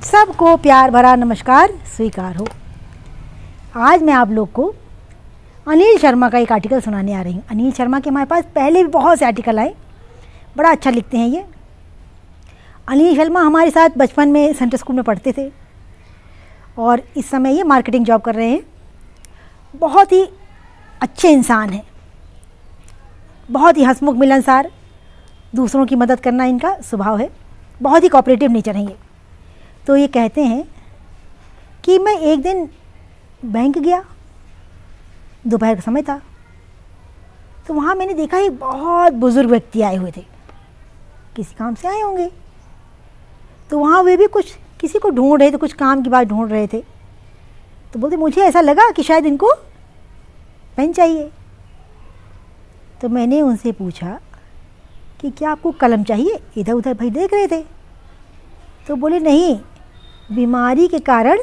सबको प्यार भरा नमस्कार स्वीकार हो। आज मैं आप लोग को अनिल शर्मा का एक आर्टिकल सुनाने आ रही हूँ। अनिल शर्मा के हमारे पास पहले भी बहुत से आर्टिकल आए, बड़ा अच्छा लिखते हैं ये। अनिल शर्मा हमारे साथ बचपन में सेंट्रल स्कूल में पढ़ते थे और इस समय ये मार्केटिंग जॉब कर रहे हैं। बहुत ही अच्छे इंसान हैं, बहुत ही हंसमुख मिलनसार, दूसरों की मदद करना इनका स्वभाव है, बहुत ही कोऑपरेटिव नेचर है ये। तो ये कहते हैं कि मैं एक दिन बैंक गया, दोपहर का समय था, तो वहाँ मैंने देखा एक बहुत बुज़ुर्ग व्यक्ति आए हुए थे, किसी काम से आए होंगे। तो वहाँ वे भी कुछ किसी को ढूंढ रहे थे, कुछ काम की बात ढूंढ रहे थे। तो बोलते मुझे ऐसा लगा कि शायद इनको पेन चाहिए। तो मैंने उनसे पूछा कि क्या आपको कलम चाहिए? इधर उधर भाई देख रहे थे। तो बोले नहीं, बीमारी के कारण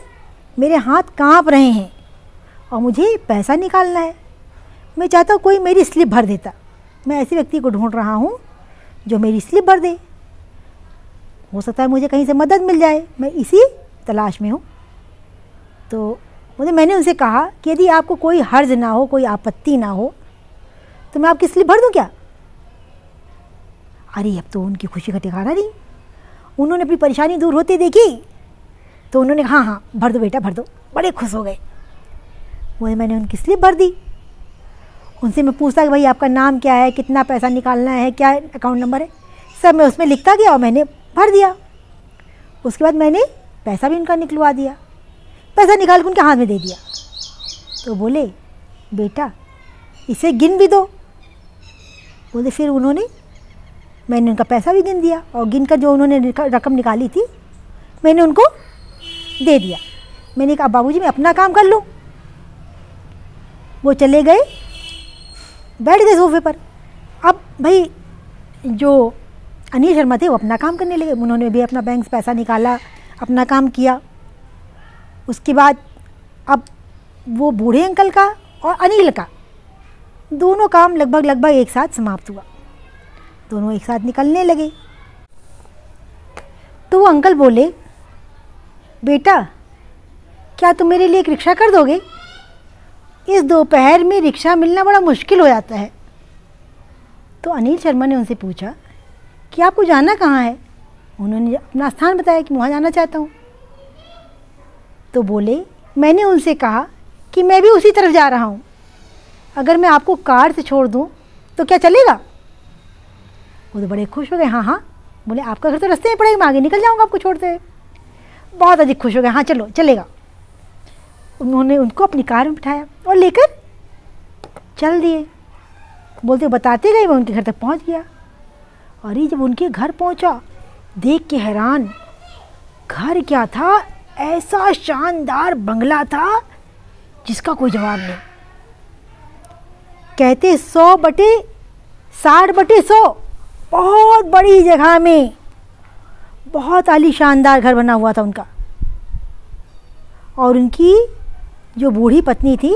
मेरे हाथ कांप रहे हैं और मुझे पैसा निकालना है। मैं चाहता हूँ कोई मेरी स्लिप भर देता। मैं ऐसे व्यक्ति को ढूंढ रहा हूँ जो मेरी स्लिप भर दे। हो सकता है मुझे कहीं से मदद मिल जाए, मैं इसी तलाश में हूँ। तो मैंने उनसे कहा कि यदि आपको कोई हर्ज ना हो, कोई आपत्ति ना हो, तो मैं आपकी स्लिप भर दूँ क्या? अरे अब तो उनकी खुशी का ठिकाना नहीं। उन्होंने अपनी परेशानी दूर होते देखी तो उन्होंने हाँ भर दो बेटा भर दो, बड़े खुश हो गए। वो मैंने उनकी स्लिप भर दी। उनसे मैं पूछता कि भाई आपका नाम क्या है, कितना पैसा निकालना है, क्या अकाउंट नंबर है, सब मैं उसमें लिखता गया और मैंने भर दिया। उसके बाद मैंने पैसा भी उनका निकलवा दिया, पैसा निकाल के उनके हाथ में दे दिया। तो बोले बेटा इसे गिन भी दो। बोले फिर मैंने उनका पैसा भी गिन दिया और गिन कर जो उन्होंने रकम निकाली थी मैंने उनको दे दिया। मैंने कहा बाबूजी मैं अपना काम कर लूँ। वो चले गए, बैठ गए सोफे पर। अब भाई जो अनिल शर्मा थे वो अपना काम करने लगे। उन्होंने भी अपना बैंक से पैसा निकाला, अपना काम किया। उसके बाद अब वो बूढ़े अंकल का और अनिल का दोनों काम लगभग एक साथ समाप्त हुआ। दोनों एक साथ निकलने लगे। तो वो अंकल बोले बेटा क्या तुम मेरे लिए एक रिक्शा कर दोगे? इस दोपहर में रिक्शा मिलना बड़ा मुश्किल हो जाता है। तो अनिल शर्मा ने उनसे पूछा कि आपको जाना कहाँ है? उन्होंने अपना स्थान बताया कि वहाँ जाना चाहता हूँ। तो बोले मैंने उनसे कहा कि मैं भी उसी तरफ जा रहा हूँ, अगर मैं आपको कार से छोड़ दूँ तो क्या चलेगा? वो तो बड़े खुश हो गए। हाँ। बोले आपका घर तो रास्ते में पड़ेगा, मैं आगे निकल जाऊँगा आपको छोड़ते हुए। बहुत अधिक खुश हो गए। हाँ चलो चलेगा। उन्होंने उनको अपनी कार में बिठाया और लेकर चल दिए। बोलते बताते गए, मैं उनके घर तक पहुँच गया। और ये जब उनके घर पहुँचा देख के हैरान। घर क्या था, ऐसा शानदार बंगला था जिसका कोई जवाब नहीं। कहते 100/60/100 बहुत बड़ी जगह में बहुत आली शानदार घर बना हुआ था उनका। और उनकी जो बूढ़ी पत्नी थी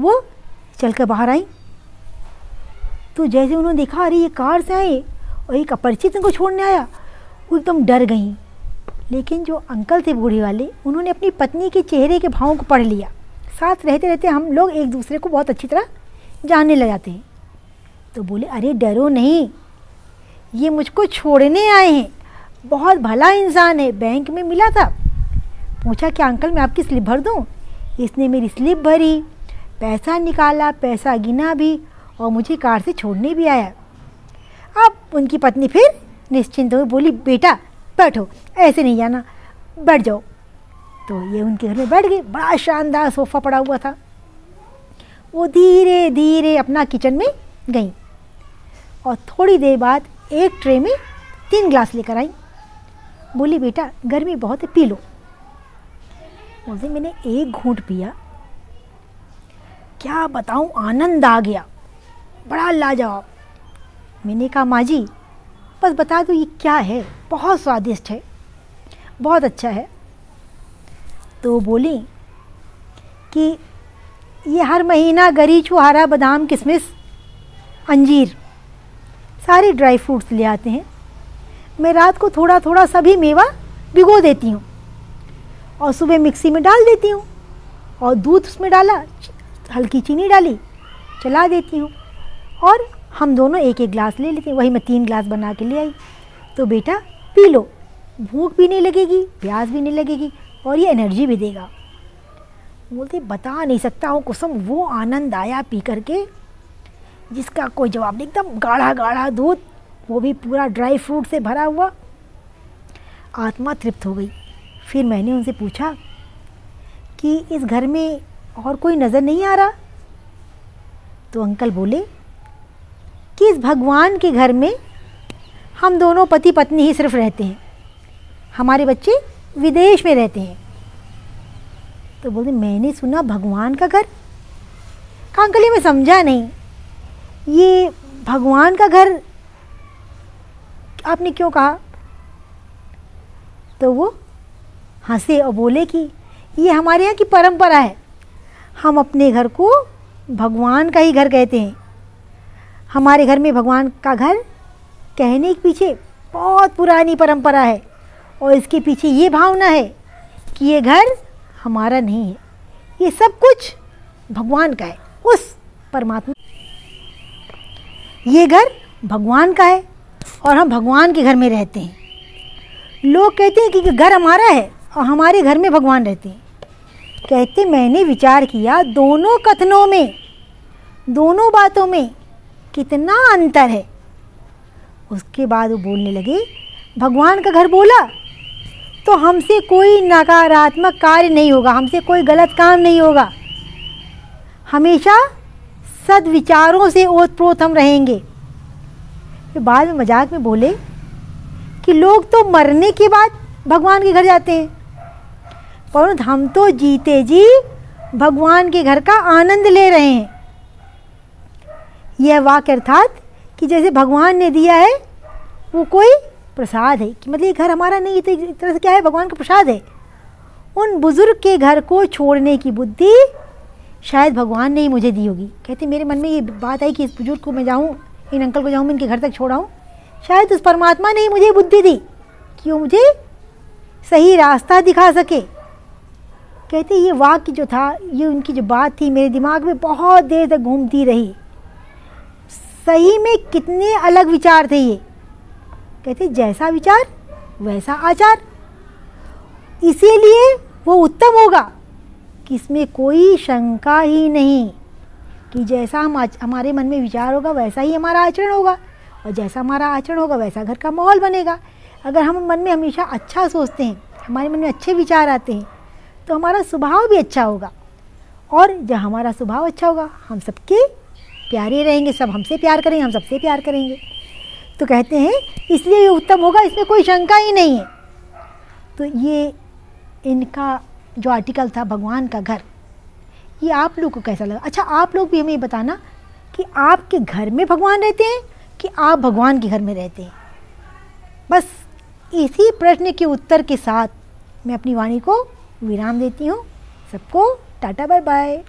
वो चलकर बाहर आई। तो जैसे उन्होंने देखा अरे ये कार से आए और एक अपरिचित उनको छोड़ने आया, वो एकदम डर गई। लेकिन जो अंकल थे बूढ़ी वाले, उन्होंने अपनी पत्नी के चेहरे के भावों को पढ़ लिया। साथ रहते रहते हम लोग एक दूसरे को बहुत अच्छी तरह जानने लग जाते हैं। तो बोले अरे डरो नहीं, ये मुझको छोड़ने आए हैं, बहुत भला इंसान है, बैंक में मिला था। पूछा क्या अंकल मैं आपकी स्लिप भर दूं? इसने मेरी स्लिप भरी, पैसा निकाला, पैसा गिना भी और मुझे कार से छोड़ने भी आया। अब उनकी पत्नी फिर निश्चिंत हो बोली बेटा बैठो, ऐसे नहीं जाना, बैठ जाओ। तो ये उनके घर में बैठ गई। बड़ा शानदार सोफ़ा पड़ा हुआ था। वो धीरे धीरे अपना किचन में गई और थोड़ी देर बाद एक ट्रे में 3 ग्लास लेकर आई। बोली बेटा गर्मी बहुत है, पी लो। बोलते मैंने एक घूंट पिया, क्या बताऊं आनंद आ गया, बड़ा लाजवाब। मैंने कहा माँ जी बस बता दो ये क्या है? बहुत स्वादिष्ट है, बहुत अच्छा है। तो बोली कि ये हर महीना गरी, छुहारा, बादाम, किशमिश, अंजीर सारे ड्राई फ्रूट्स ले आते हैं। मैं रात को थोड़ा थोड़ा सभी मेवा भिगो देती हूँ और सुबह मिक्सी में डाल देती हूँ और दूध उसमें डाला, हल्की चीनी डाली, चला देती हूँ और हम दोनों एक एक गिलास ले लेते हैं। वही मैं 3 गिलास बना के ले आई। तो बेटा पी लो, भूख भी नहीं लगेगी, प्यास भी नहीं लगेगी और ये एनर्जी भी देगा। बोलते बता नहीं सकता हूँ कुसुम, वो आनंद आया पी करके जिसका कोई जवाब नहीं। एकदम गाढ़ा गाढ़ा दूध, वो भी पूरा ड्राई फ्रूट से भरा हुआ। आत्मा तृप्त हो गई। फिर मैंने उनसे पूछा कि इस घर में और कोई नज़र नहीं आ रहा? तो अंकल बोले कि इस भगवान के घर में हम दोनों पति पत्नी ही सिर्फ रहते हैं, हमारे बच्चे विदेश में रहते हैं। तो बोलते मैंने सुना भगवान का घर। कहा अंकल ये मैं समझा नहीं, ये भगवान का घर आपने क्यों कहा? तो वो हंसे और बोले कि ये हमारे यहाँ की परंपरा है, हम अपने घर को भगवान का ही घर कहते हैं। हमारे घर में भगवान का घर कहने के पीछे बहुत पुरानी परंपरा है और इसके पीछे ये भावना है कि ये घर हमारा नहीं है, ये सब कुछ भगवान का है, उस परमात्मा। ये घर भगवान का है और हम भगवान के घर में रहते हैं। लोग कहते हैं कि घर हमारा है और हमारे घर में भगवान रहते हैं। कहते मैंने विचार किया दोनों कथनों में, दोनों बातों में कितना अंतर है। उसके बाद वो बोलने लगे भगवान का घर बोला तो हमसे कोई नकारात्मक कार्य नहीं होगा, हमसे कोई गलत काम नहीं होगा, हमेशा सद्विचारों से ओतप्रोत हम रहेंगे। फिर बाद में मजाक में बोले कि लोग तो मरने के बाद भगवान के घर जाते हैं, परंतु हम तो जीते जी भगवान के घर का आनंद ले रहे हैं। यह वाक्य अर्थात कि जैसे भगवान ने दिया है वो कोई प्रसाद है, कि मतलब ये घर हमारा नहीं, तो एक तरह से क्या है, भगवान का प्रसाद है। उन बुजुर्ग के घर को छोड़ने की बुद्धि शायद भगवान ने ही मुझे दी होगी। कहते मेरे मन में ये बात आई कि इस बुजुर्ग को मैं जाऊँ, इन अंकल को जाऊँ, मैं इनके घर तक छोड़ाऊँ, शायद उस परमात्मा ने ही मुझे बुद्धि दी कि वो मुझे सही रास्ता दिखा सके। कहते ये वाक्य जो था, ये उनकी जो बात थी मेरे दिमाग में बहुत देर तक घूमती रही। सही में कितने अलग विचार थे ये। कहते जैसा विचार वैसा आचार, इसीलिए वो उत्तम होगा कि इसमें कोई शंका ही नहीं कि जैसा हमारे मन में विचार होगा वैसा ही हमारा आचरण होगा और जैसा हमारा आचरण होगा वैसा घर का माहौल बनेगा। अगर हम मन में हमेशा अच्छा सोचते हैं, हमारे मन में अच्छे विचार आते हैं, तो हमारा स्वभाव भी अच्छा होगा और जब हमारा स्वभाव अच्छा होगा हम सबके प्यारे रहेंगे, सब हमसे प्यार करेंगे, हम सबसे प्यार करेंगे। तो कहते हैं इसलिए ये उत्तम होगा, इसमें कोई शंका ही नहीं है। तो ये इनका जो आर्टिकल था भगवान का घर, ये आप लोग को कैसा लगा? अच्छा आप लोग भी हमें बताना कि आपके घर में भगवान रहते हैं कि आप भगवान के घर में रहते हैं। बस इसी प्रश्न के उत्तर के साथ मैं अपनी वाणी को विराम देती हूँ। सबको टाटा बाय बाय।